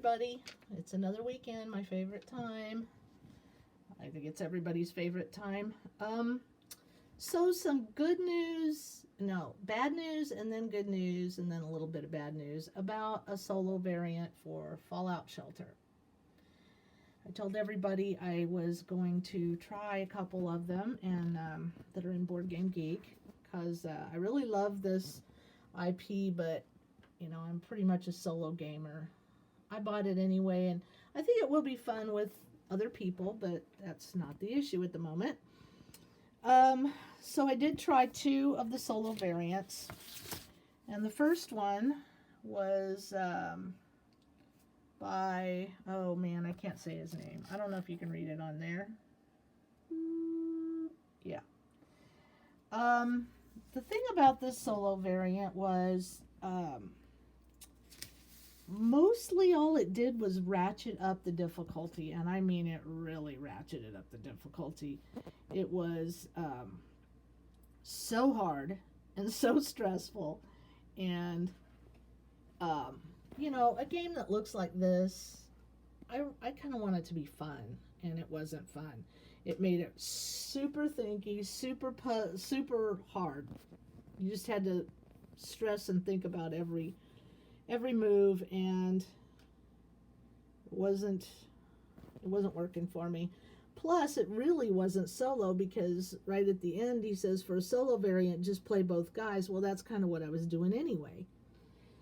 everybody. It's another weekend, my favorite time. I think it's everybody's favorite time. So some good news, no, bad news, and then good news, and then a little bit of bad news about a solo variant for Fallout Shelter. I told everybody I was going to try a couple of them and that are in Board Game Geek because I really love this IP, but I'm pretty much a solo gamer. I bought it anyway, and I think it will be fun with other people, but that's not the issue at the moment. So I did try two of the solo variants, and the first one was by, oh man, I can't say his name. I don't know if you can read it on there. Yeah. The thing about this solo variant was, mostly all it did was ratchet up the difficulty, and I mean it really ratcheted up the difficulty. It was so hard and so stressful, and a game that looks like this, I kind of want it to be fun, and it wasn't fun. It made it super thinky, super hard. You just had to stress and think about every move, and it wasn't working for me. Plus, it really wasn't solo, because right at the end he says for a solo variant just play both guys. Well, that's kind of what I was doing anyway,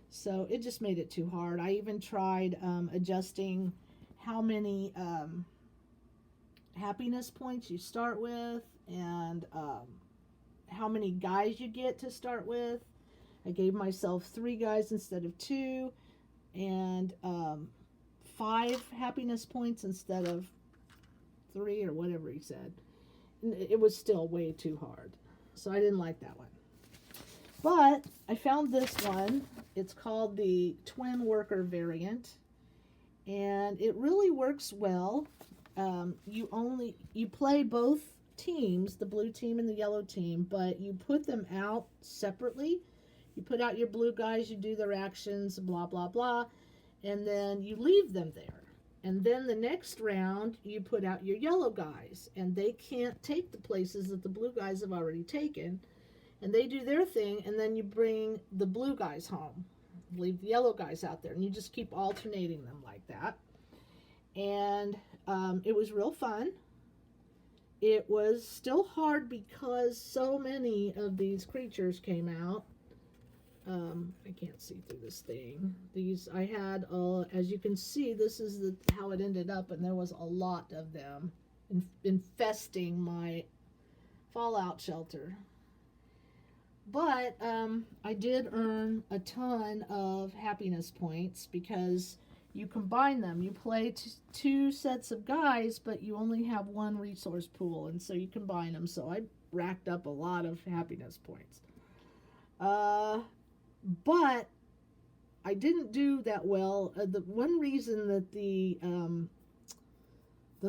so it just made it too hard. I even tried adjusting how many happiness points you start with, and how many guys you get to start with. I gave myself 3 guys instead of 2, and 5 happiness points instead of 3, or whatever he said. It was still way too hard, so I didn't like that one. But I found this one. It's called the Twin Worker variant, and it really works well. You play both teams, the blue team and the yellow team, but you put them out separately. You put out your blue guys, you do their actions, blah, blah, blah, and then you leave them there. And then the next round, you put out your yellow guys, and they can't take the places that the blue guys have already taken, and they do their thing, and then you bring the blue guys home. Leave the yellow guys out there, and you just keep alternating them like that. And it was real fun. It was still hard because so many of these creatures came out. I can't see through this thing. These I had, as you can see, this is how it ended up, and there was a lot of them infesting my Fallout Shelter. But I did earn a ton of happiness points because you combine them. You play 2 sets of guys, but you only have 1 resource pool, and so you combine them. So I racked up a lot of happiness points. But I didn't do that well. The one reason that the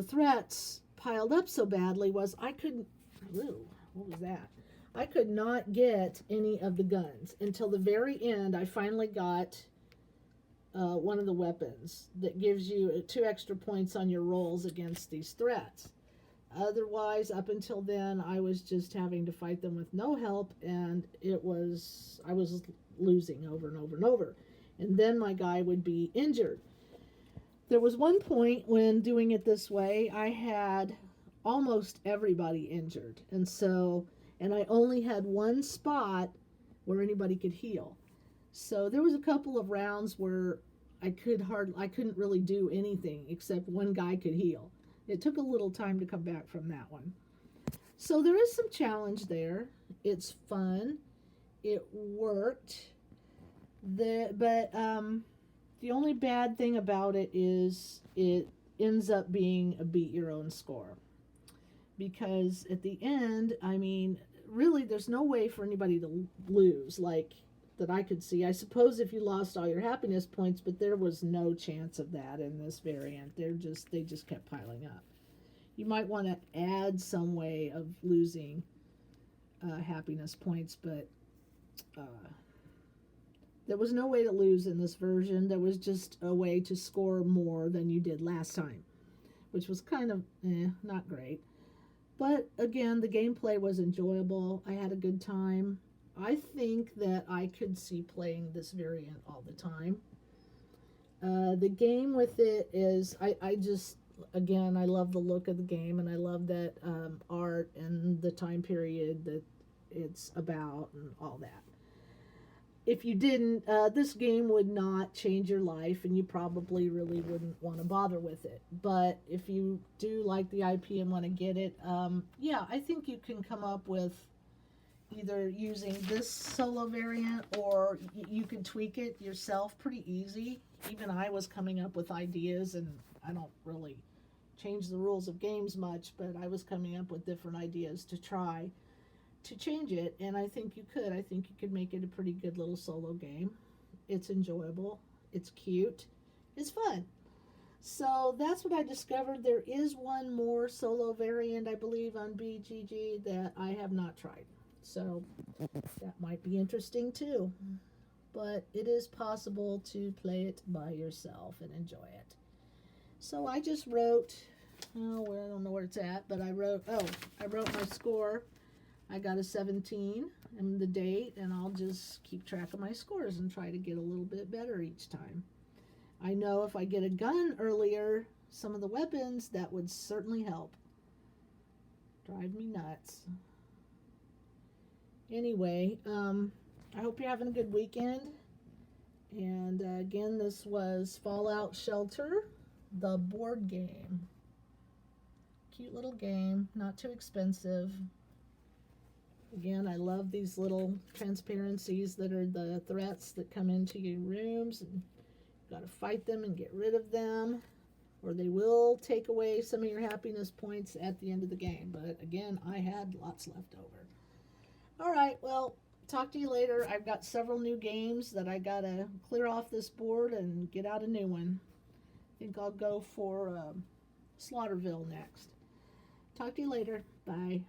threats piled up so badly was I couldn't. Ooh, what was that? I could not get any of the guns until the very end. I finally got one of the weapons that gives you 2 extra points on your rolls against these threats. Otherwise, up until then, I was just having to fight them with no help, and I was losing over and over and over. And then my guy would be injured. There was one point when doing it this way, I had almost everybody injured. And I only had 1 spot where anybody could heal. So there was a couple of rounds where I couldn't really do anything except one guy could heal. It took a little time to come back from that one. So there is some challenge there. It's fun. It worked. But the only bad thing about it is it ends up being a beat your own score. Because at the end, I mean, really, there's no way for anybody to lose, like that I could see. I suppose if you lost all your happiness points, but there was no chance of that in this variant. They just kept piling up. You might want to add some way of losing happiness points, but There was no way to lose in this version. There was just a way to score more than you did last time, which was kind of not great. But again, the gameplay was enjoyable. I had a good time. I think that I could see playing this variant all the time. The game with it is, I just, again, I love the look of the game, and I love that art and the time period that it's about and all that. If you didn't, this game would not change your life, and you probably really wouldn't want to bother with it. But if you do like the IP and want to get it, yeah, I think you can come up with either using this solo variant, or you can tweak it yourself pretty easy. Even I was coming up with ideas, and I don't really change the rules of games much, but I was coming up with different ideas to try to change it, and I think you could. I think you could make it a pretty good little solo game. It's enjoyable, it's cute, it's fun. So that's what I discovered. There is one more solo variant, I believe, on BGG that I have not tried. So that might be interesting too. But it is possible to play it by yourself and enjoy it. So I just wrote, oh, well, I don't know where it's at, but I wrote my score. I got a 17 and the date, and I'll just keep track of my scores and try to get a little bit better each time. I know if I get a gun earlier, some of the weapons, that would certainly help. Drive me nuts. Anyway, I hope you're having a good weekend. And again, this was Fallout Shelter, the board game. Cute little game, not too expensive. Again, I love these little transparencies that are the threats that come into your rooms, and you've got to fight them and get rid of them, or they will take away some of your happiness points at the end of the game. But again, I had lots left over. All right, well, talk to you later. I've got several new games that I got to clear off this board and get out a new one. I think I'll go for Slaughterville next. Talk to you later. Bye.